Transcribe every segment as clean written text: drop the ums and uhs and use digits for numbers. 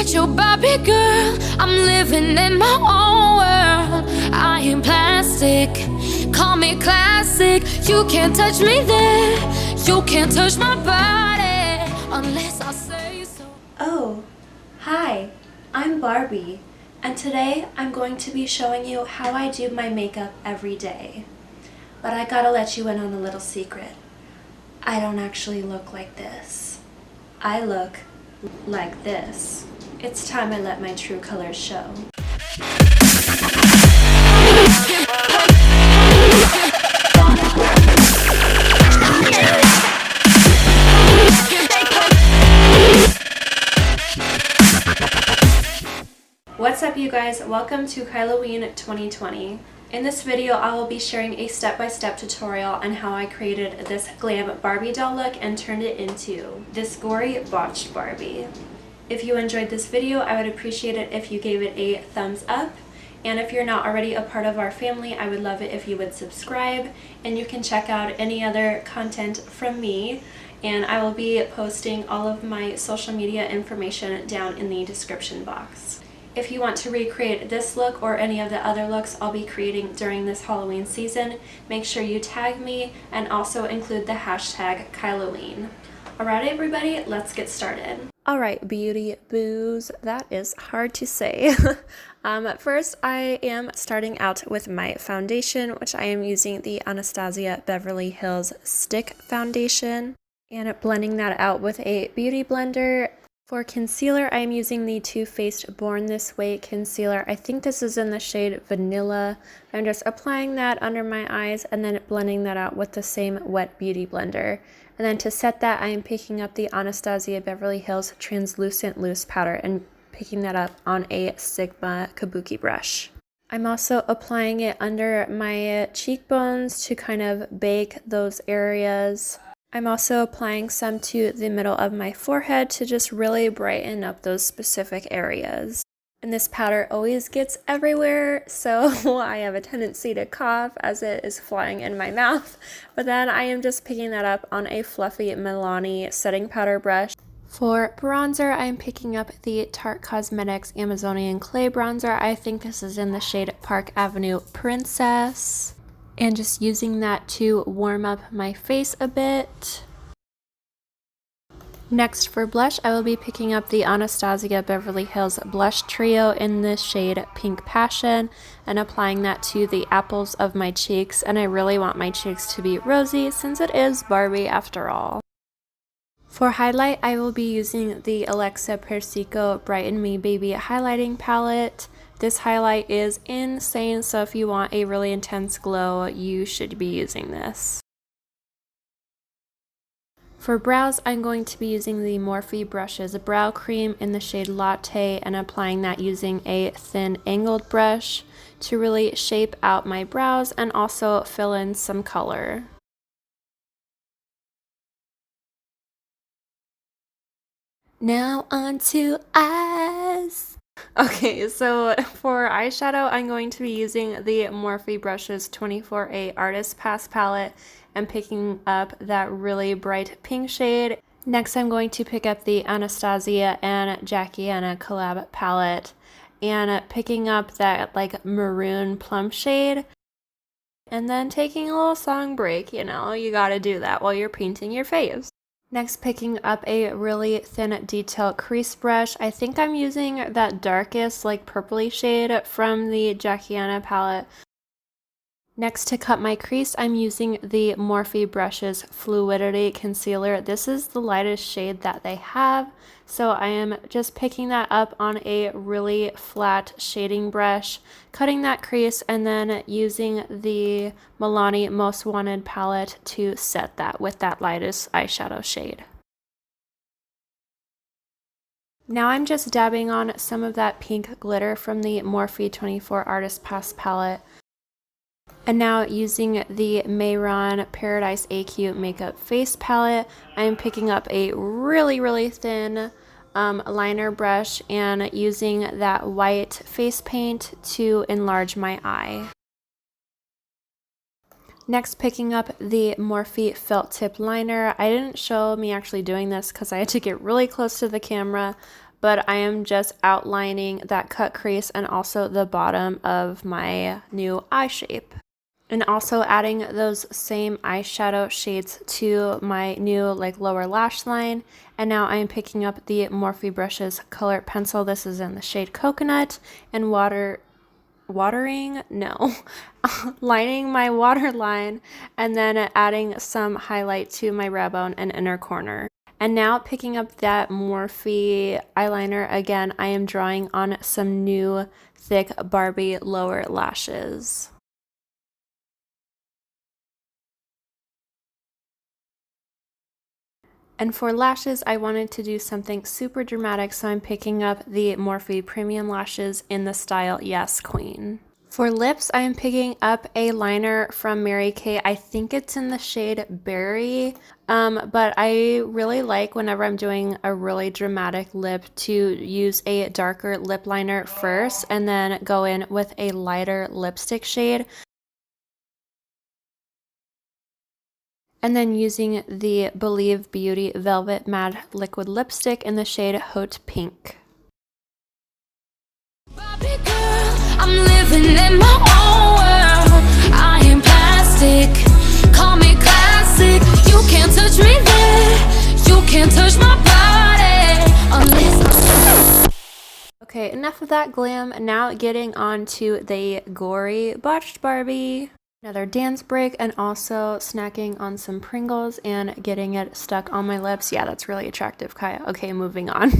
not your Barbie girl. I'm living in my own world. I ain't plastic, call me classic. You can't touch me there, you can't touch my body unless I say so. Oh, hi, I'm Barbie, and today I'm going to be showing you how I do my makeup every day. But I gotta let you in on a little secret. I don't actually look like this. I look like this. It's time I let my true colors show. What's up, you guys? Welcome to KYLLOWEEN 2020. In this video, I will be sharing a step-by-step tutorial on how I created this glam Barbie doll look and turned it into this gory botched Barbie. If you enjoyed this video, I would appreciate it if you gave it a thumbs up. And if you're not already a part of our family, I would love it if you would subscribe. And you can check out any other content from me. And I will be posting all of my social media information down in the description box. If you want to recreate this look or any of the other looks I'll be creating during this Halloween season, make sure you tag me and also include the hashtag KYLLOWEEN. Alright everybody, let's get started. Alright beauty boos, that is hard to say. First I am starting out with my foundation, which I am using the Anastasia Beverly Hills Stick Foundation, and blending that out with a beauty blender. For concealer, I am using the Too Faced Born This Way concealer. I think this is in the shade Vanilla. I'm just applying that under my eyes and then blending that out with the same wet beauty blender. And then to set that, I am picking up the Anastasia Beverly Hills Translucent Loose Powder and picking that up on a Sigma Kabuki brush. I'm also applying it under my cheekbones to kind of bake those areas. I'm also applying some to the middle of my forehead to just really brighten up those specific areas. And this powder always gets everywhere, so I have a tendency to cough as it is flying in my mouth. But then I am just picking that up on a fluffy Milani setting powder brush. For bronzer, I'm picking up the Tarte Cosmetics Amazonian Clay Bronzer. I think this is in the shade Park Avenue Princess. And just using that to warm up my face a bit. Next for blush, I will be picking up the Anastasia Beverly Hills Blush Trio in the shade Pink Passion and applying that to the apples of my cheeks. And I really want my cheeks to be rosy since it is Barbie after all. For highlight, I will be using the Alexa Persico Brighten Me Baby highlighting palette. This highlight is insane, so if you want a really intense glow, you should be using this. For brows, I'm going to be using the Morphe Brushes Brow Cream in the shade Latte and applying that using a thin angled brush to really shape out my brows and also fill in some color. Now onto eyes. Okay, so for eyeshadow, I'm going to be using the Morphe Brushes 24A Artist Pass palette and picking up that really bright pink shade. Next, I'm going to pick up the Anastasia and Jackiana collab palette and picking up that like maroon plum shade. And then taking a little song break, you know, you gotta do that while you're painting your face. Next, picking up a really thin detail crease brush. I think I'm using that darkest like purpley shade from the Jackiana palette. Next, to cut my crease, I'm using the Morphe Brushes Fluidity Concealer. This is the lightest shade that they have, so I am just picking that up on a really flat shading brush, cutting that crease, and then using the Milani Most Wanted palette to set that with that lightest eyeshadow shade. Now I'm just dabbing on some of that pink glitter from the Morphe 24 Artist Pass palette. And now using the Mayron Paradise AQ Makeup Face Palette, I'm picking up a really thin liner brush and using that white face paint to enlarge my eye. Next, picking up the Morphe Felt Tip Liner. I didn't show me actually doing this because I had to get really close to the camera, but I am just outlining that cut crease and also the bottom of my new eye shape. And also adding those same eyeshadow shades to my new like lower lash line. And now I'm picking up the Morphe Brushes color pencil. This is in the shade Coconut, and lining my waterline, and then adding some highlight to my brow bone and inner corner. And now picking up that Morphe eyeliner again, I am drawing on some new thick Barbie lower lashes. And for lashes, I wanted to do something super dramatic, so I'm picking up the Morphe Premium Lashes in the style Yes Queen. For lips, I am picking up a liner from Mary Kay. I think it's in the shade Berry, but I really like whenever I'm doing a really dramatic lip to use a darker lip liner first and then go in with a lighter lipstick shade. And then using the Believe Beauty Velvet Matte Liquid Lipstick in the shade Haute Pink. Barbie girl, I'm living in my own world. I am plastic, call me classic. You can't touch me there, you can't touch my body unless. Okay, enough of that glam. Now getting on to the gory Botched Barbie. Another dance break, and also snacking on some Pringles and getting it stuck on my lips. Yeah, that's really attractive, Kyah. Okay, moving on.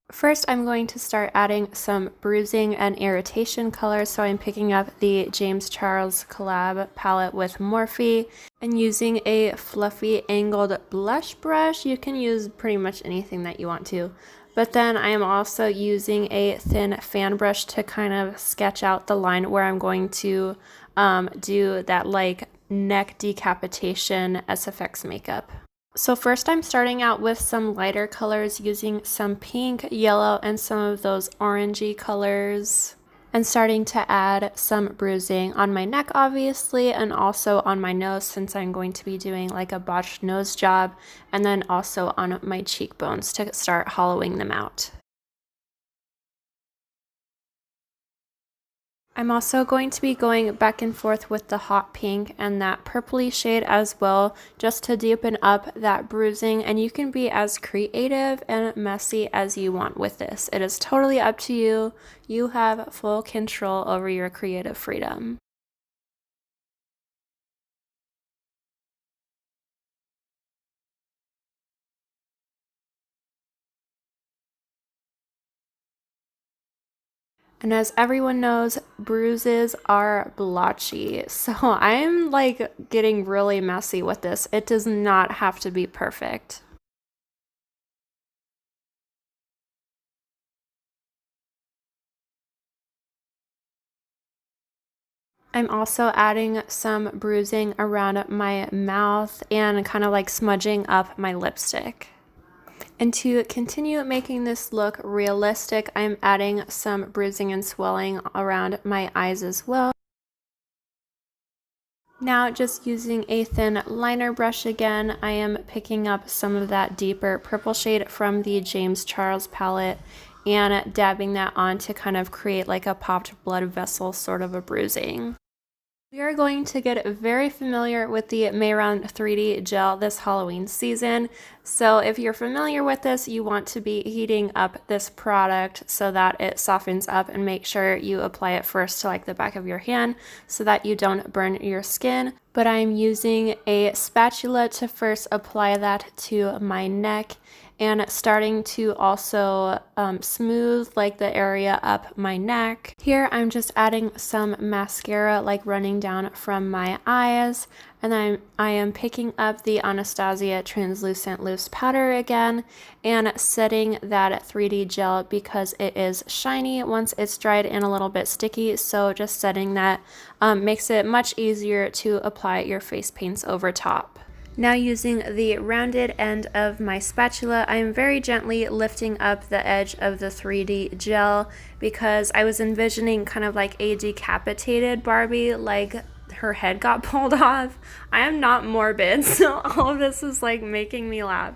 First, I'm going to start adding some bruising and irritation color. So I'm picking up the James Charles collab palette with Morphe and using a fluffy angled blush brush. You can use pretty much anything that you want to. But then I am also using a thin fan brush to kind of sketch out the line where I'm going to do that like neck decapitation SFX makeup. So first I'm starting out with some lighter colors using some pink, yellow, and some of those orangey colors, and starting to add some bruising on my neck obviously, and also on my nose since I'm going to be doing like a botched nose job, and then also on my cheekbones to start hollowing them out. I'm also going to be going back and forth with the hot pink and that purpley shade as well, just to deepen up that bruising, and you can be as creative and messy as you want with this. It is totally up to you. You have full control over your creative freedom. And as everyone knows, bruises are blotchy. So I'm like getting really messy with this. It does not have to be perfect. I'm also adding some bruising around my mouth and kind of like smudging up my lipstick. And to continue making this look realistic, I'm adding some bruising and swelling around my eyes as well. Now just using a thin liner brush again, I am picking up some of that deeper purple shade from the James Charles palette and dabbing that on to kind of create like a popped blood vessel sort of a bruising. We are going to get very familiar with the Mayron 3D gel this Halloween season. So if you're familiar with this, you want to be heating up this product so that it softens up, and make sure you apply it first to like the back of your hand so that you don't burn your skin. But I'm using a spatula to first apply that to my neck, and starting to also smooth like the area up my neck. Here I'm just adding some mascara like running down from my eyes, and then I am picking up the Anastasia translucent loose powder again and setting that 3D gel because it is shiny once it's dried and a little bit sticky, so just setting that makes it much easier to apply your face paints over top. Now using the rounded end of my spatula, I am very gently lifting up the edge of the 3D gel because I was envisioning kind of like a decapitated Barbie, like her head got pulled off. I am not morbid, so all of this is like making me laugh.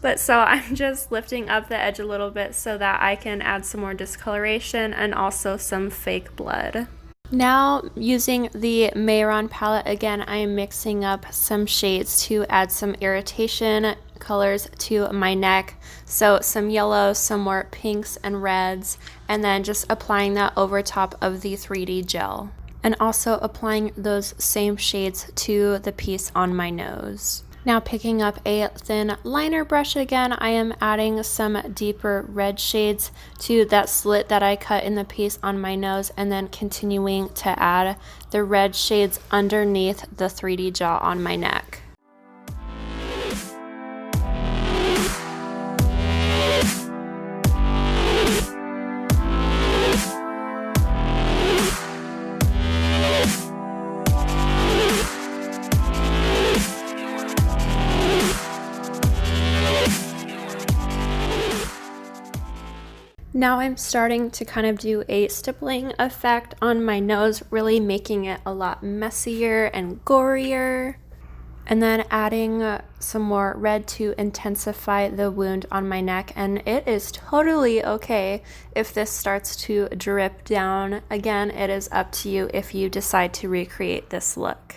But so I'm just lifting up the edge a little bit so that I can add some more discoloration and also some fake blood. Now, using the Mayron palette again, I am mixing up some shades to add some irritation colors to my neck. So some yellow, some more pinks and reds, and then just applying that over top of the 3D gel. And also applying those same shades to the piece on my nose. Now picking up a thin liner brush again, I am adding some deeper red shades to that slit that I cut in the piece on my nose, and then continuing to add the red shades underneath the 3D gel on my neck. Now I'm starting to kind of do a stippling effect on my nose, really making it a lot messier and gorier. And then adding some more red to intensify the wound on my neck. And it is totally okay if this starts to drip down. Again, it is up to you if you decide to recreate this look.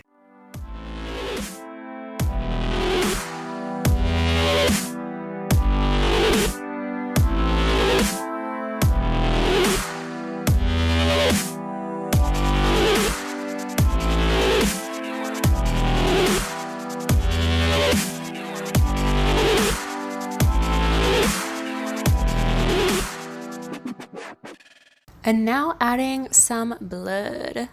And now adding some blood.